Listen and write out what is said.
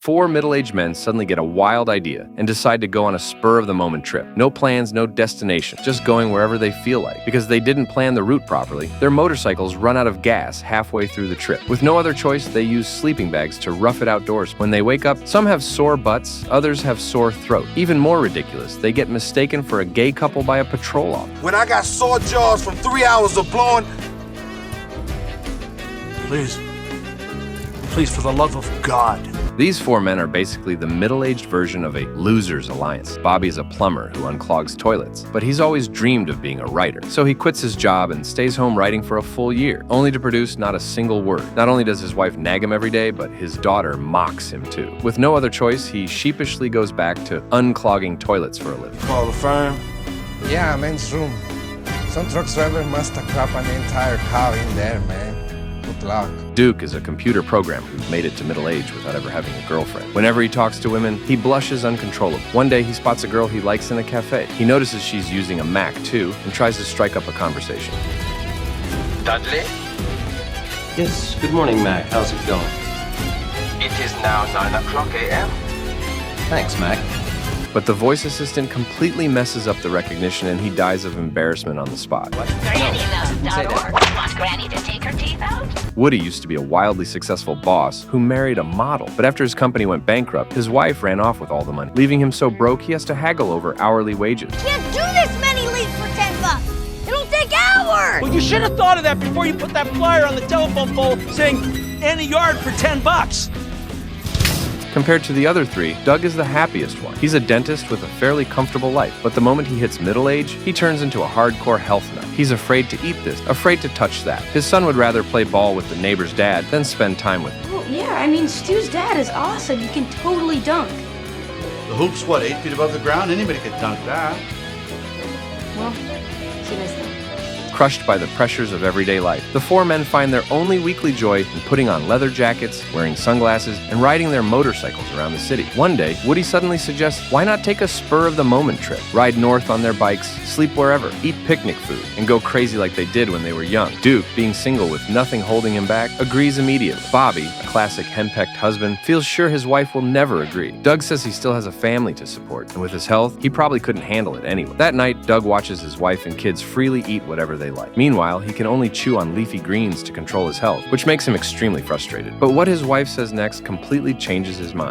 four middle-aged men suddenly get a wild idea and decide to go on a spur-of-the-moment trip. No plans, no destination, just going wherever they feel like. Because they didn't plan the route properly, their motorcycles run out of gas halfway through the trip. With no other choice, they use sleeping bags to rough it outdoors. When they wake up, some have sore butts, others have sore throat. Even more ridiculous, they get mistaken for a gay couple by a patrol officer. When I got sore jaws from 3 hours of blowing... Please, for the love of God. These four men are basically the middle-aged version of a losers alliance. Bobby's a plumber who unclogs toilets, but he's always dreamed of being a writer. So he quits his job and stays home writing for a full year, only to produce not a single word. Not only does his wife nag him every day, but his daughter mocks him too. With no other choice, he sheepishly goes back to unclogging toilets for a living. Call the firm. Yeah, men's room. Some truck driver must have crap an entire car in there, man. Good luck. Duke is a computer programmer who's made it to middle age without ever having a girlfriend. Whenever he talks to women, he blushes uncontrollably. One day, he spots a girl he likes in a cafe. He notices she's using a Mac too and tries to strike up a conversation. Dudley? Yes, good morning, Mac. How's it going? It is now 9 o'clock a.m. Thanks, Mac. But the voice assistant completely messes up the recognition and he dies of embarrassment on the spot. GrannyLove.org. Want Granny to take her teeth out? Woody used to be a wildly successful boss who married a model. But after his company went bankrupt, his wife ran off with all the money, leaving him so broke he has to haggle over hourly wages. Can't do this many leads for $10. It'll take hours. Well, you should have thought of that before you put that flyer on the telephone pole saying any yard for $10. Compared to the other three, Doug is the happiest one. He's a dentist with a fairly comfortable life, but the moment he hits middle age, he turns into a hardcore health nut. He's afraid to eat this, afraid to touch that. His son would rather play ball with the neighbor's dad than spend time with him. Well, yeah, I mean, Stu's dad is awesome. He can totally dunk. The hoop's, 8 feet above the ground? Anybody could dunk that. Well, see you guys then. Crushed by the pressures of everyday life, the four men find their only weekly joy in putting on leather jackets, wearing sunglasses, and riding their motorcycles around the city. One day, Woody suddenly suggests, why not take a spur-of-the-moment trip? Ride north on their bikes, sleep wherever, eat picnic food, and go crazy like they did when they were young. Duke, being single with nothing holding him back, agrees immediately. Bobby, a classic henpecked husband, feels sure his wife will never agree. Doug says he still has a family to support, and with his health, he probably couldn't handle it anyway. That night, Doug watches his wife and kids freely eat whatever they like. Meanwhile, he can only chew on leafy greens to control his health, which makes him extremely frustrated. But what his wife says next completely changes his mind.